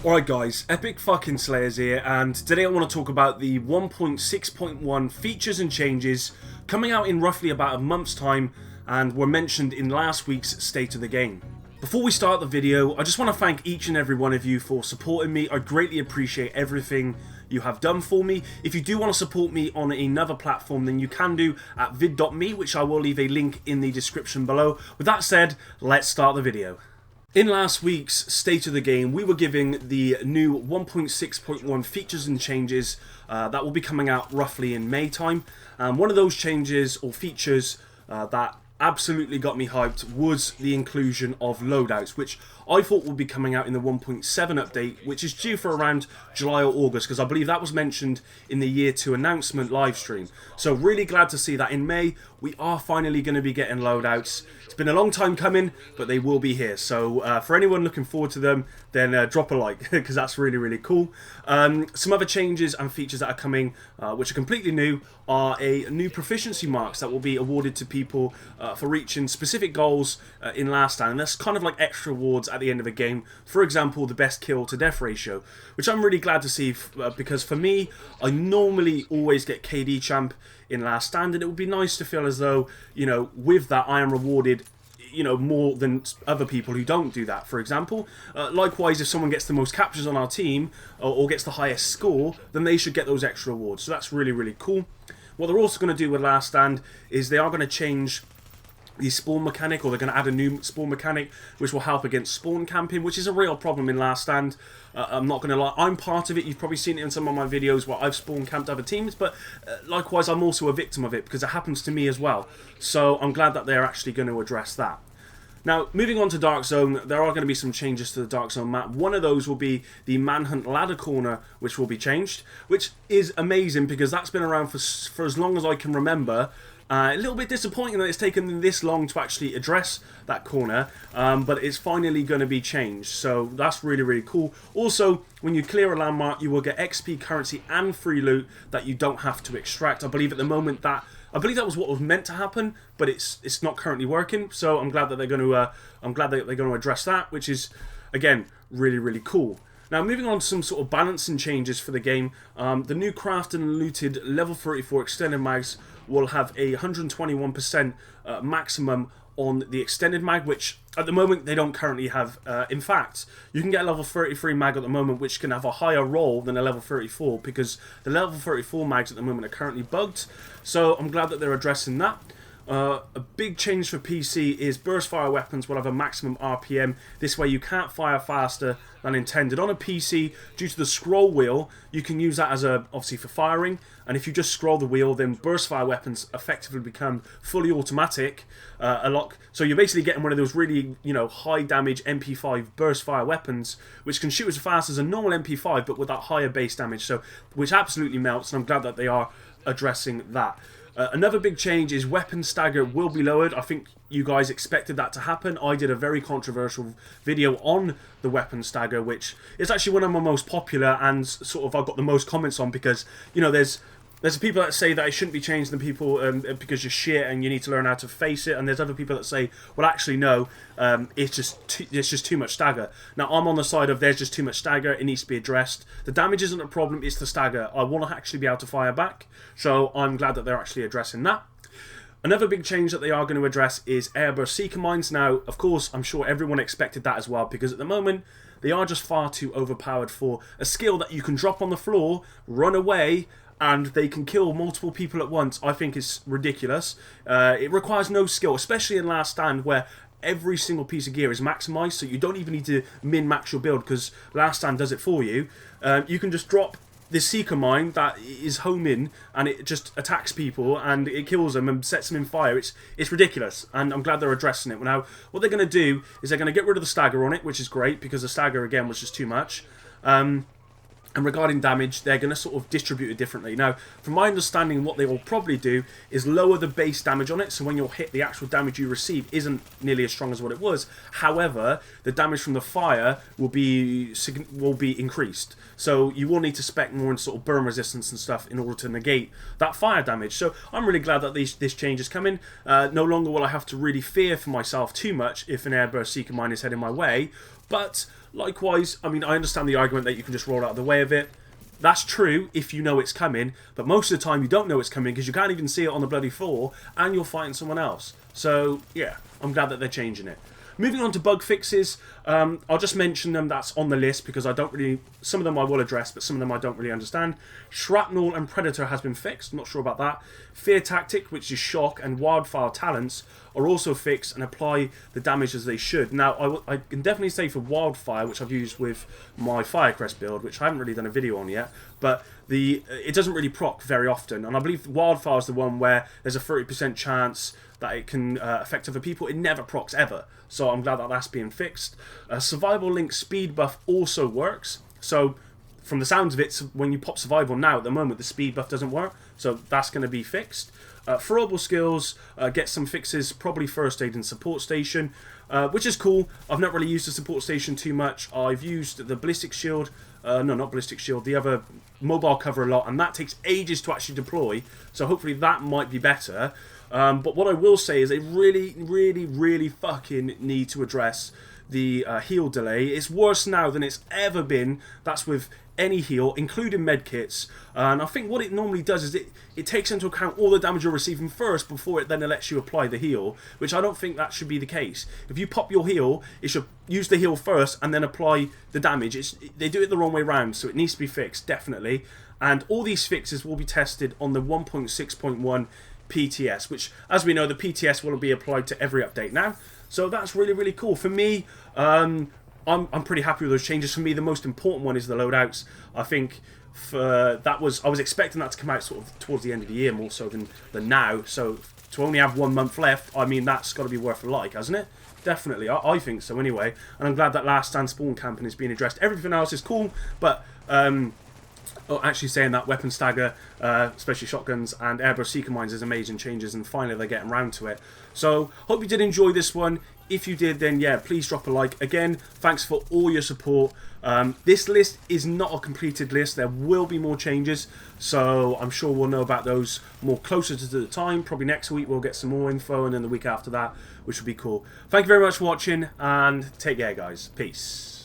Alright guys, Epic fucking Slayers here, and today I want to talk about the 1.6.1 features and changes coming out in roughly about a month's time and were mentioned in last week's State of the Game. Before we start the video, I just want to thank each and every one of you for supporting me. I greatly appreciate everything you have done for me. If you do want to support me on another platform, then you can do at vid.me, which I will leave a link in the description below. With that said, let's start the video. In last week's State of the Game, we were giving the new 1.6.1 features and changes that will be coming out roughly in May time. One of those changes or features that absolutely got me hyped was the inclusion of loadouts, which I thought would be coming out in the 1.7 update, which is due for around July or August, because I believe that was mentioned in the Year 2 announcement live stream. So really glad to see that in May we are finally going to be getting loadouts. It's been a long time coming, but they will be here. So for anyone looking forward to them, then drop a like, because that's really, really cool. Some other changes and features that are coming, which are completely new, are a new proficiency marks that will be awarded to people for reaching specific goals in Last Stand. And that's kind of like extra awards at the end of a game. For example, the best kill to death ratio, which I'm really glad to see, because for me, I normally always get KD champ in Last Stand, and it would be nice to feel as though, you know, with that I am rewarded, you know, more than other people who don't do that, for example. Likewise, if someone gets the most captures on our team or gets the highest score, then they should get those extra awards. So that's really, really cool. What they're also going to do with Last Stand is they are going to change the spawn mechanic, or they're going to add a new spawn mechanic which will help against spawn camping, which is a real problem in Last Stand. I'm not going to lie, I'm part of it. You've probably seen it in some of my videos where I've spawn camped other teams, but likewise I'm also a victim of it because it happens to me as well. So I'm glad that they're actually going to address that. Now, moving on to Dark Zone, there are going to be some changes to the Dark Zone map. One of those will be the Manhunt ladder corner, which will be changed, which is amazing because that's been around for as long as I can remember. A little bit disappointing that it's taken this long to actually address that corner, but it's finally going to be changed, so that's really, really cool. Also, when you clear a landmark, you will get XP, currency, and free loot that you don't have to extract. I believe at the moment that was what was meant to happen, but it's not currently working. So I'm glad that they're going to address that, which is again really, really cool. Now, moving on to some sort of balancing changes for the game, the new crafted and looted level 34 extended mags will have a 121% maximum on the extended mag, which at the moment they don't currently have. In fact, you can get a level 33 mag at the moment which can have a higher roll than a level 34, because the level 34 mags at the moment are currently bugged. So I'm glad that they're addressing that. A big change for PC is burst fire weapons will have a maximum RPM. This way you can't fire faster than intended. On a PC, due to the scroll wheel, you can use that as obviously for firing, and if you just scroll the wheel, then burst fire weapons effectively become fully automatic. So you're basically getting one of those really, you know, high damage MP5 burst fire weapons, which can shoot as fast as a normal MP5, but with that higher base damage. So, which absolutely melts, and I'm glad that they are addressing that. Another big change is weapon stagger will be lowered. I think you guys expected that to happen. I did a very controversial video on the weapon stagger, which is actually one of my most popular, and sort of I've got the most comments on, because, you know, there's people that say that it shouldn't be changed, and people because you're shit and you need to learn how to face it, and there's other people that say, well, actually no, it's just too much stagger. Now I'm on the side of there's just too much stagger, it needs to be addressed. The damage isn't a problem, it's the stagger. I want to actually be able to fire back, so I'm glad that they're actually addressing that. Another big change that they are going to address is airburst seeker mines. Now, of course, I'm sure everyone expected that as well, because at the moment they are just far too overpowered for a skill that you can drop on the floor, run away, and they can kill multiple people at once. I think it's ridiculous. It requires no skill, especially in Last Stand, where every single piece of gear is maximized, so you don't even need to min-max your build, because Last Stand does it for you. You can just drop this seeker mine that is home in, and it just attacks people and it kills them and sets them in fire. It's ridiculous, and I'm glad they're addressing it. Now, what they're going to do is they're going to get rid of the stagger on it, which is great, because the stagger again was just too much. And regarding damage, they're going to sort of distribute it differently. Now, from my understanding, what they will probably do is lower the base damage on it, so when you're hit, the actual damage you receive isn't nearly as strong as what it was. However, the damage from the fire will be increased. So you will need to spec more in sort of burn resistance and stuff in order to negate that fire damage. So I'm really glad that this change is coming. No longer will I have to really fear for myself too much if an airburst seeker mine is heading my way. But Likewise, I mean, I understand the argument that you can just roll out of the way of it. That's true if you know it's coming, but most of the time you don't know it's coming because you can't even see it on the bloody floor and you're fighting someone else. So, yeah, I'm glad that they're changing it. Moving on to bug fixes, I'll just mention them. That's on the list because I don't really... Some of them I will address, but some of them I don't really understand. Shrapnel and Predator has been fixed. Not sure about that. Fear Tactic, which is Shock, and Wildfire Talents are also fixed and apply the damage as they should. Now, I can definitely say for Wildfire, which I've used with my Firecrest build, which I haven't really done a video on yet, but it doesn't really proc very often. And I believe Wildfire is the one where there's a 30% chance that it can affect other people. It never procs ever, so I'm glad that that's being fixed. Survival Link speed buff also works, so from the sounds of it, when you pop survival now, at the moment the speed buff doesn't work, so that's going to be fixed. Throwable skills get some fixes, probably first aid and support station, which is cool. I've not really used the support station too much. I've used the ballistic shield, no, not ballistic shield, the other mobile cover a lot, and that takes ages to actually deploy, so hopefully that might be better. But what I will say is they really fucking need to address the heal delay. It's worse now than it's ever been. That's with any heal, including medkits. And I think what it normally does is it takes into account all the damage you're receiving first before it then lets you apply the heal, which I don't think that should be the case. If you pop your heal, it should use the heal first and then apply the damage. They do it the wrong way round, so it needs to be fixed, definitely. And all these fixes will be tested on the 1.6.1 PTS, which, as we know, the PTS will be applied to every update now. So that's really cool. For me, I'm pretty happy with those changes. For me, the most important one is the loadouts. I think I was expecting that to come out sort of towards the end of the year more so than now. So to only have 1 month left, I mean, that's got to be worth a like, hasn't it? Definitely, I think so anyway. And I'm glad that Last Stand spawn camping is being addressed. Everything else is cool, but actually saying that weapon stagger, especially shotguns and airburst seeker mines is amazing changes, and finally they're getting around to it. So hope you did enjoy this one. If you did, then yeah, please drop a like. Again, thanks for all your support. This list is not a completed list. There will be more changes, so I'm sure we'll know about those more closer to the time. Probably next week we'll get some more info, and then the week after that, which will be cool. Thank you very much for watching, and take care, guys. Peace.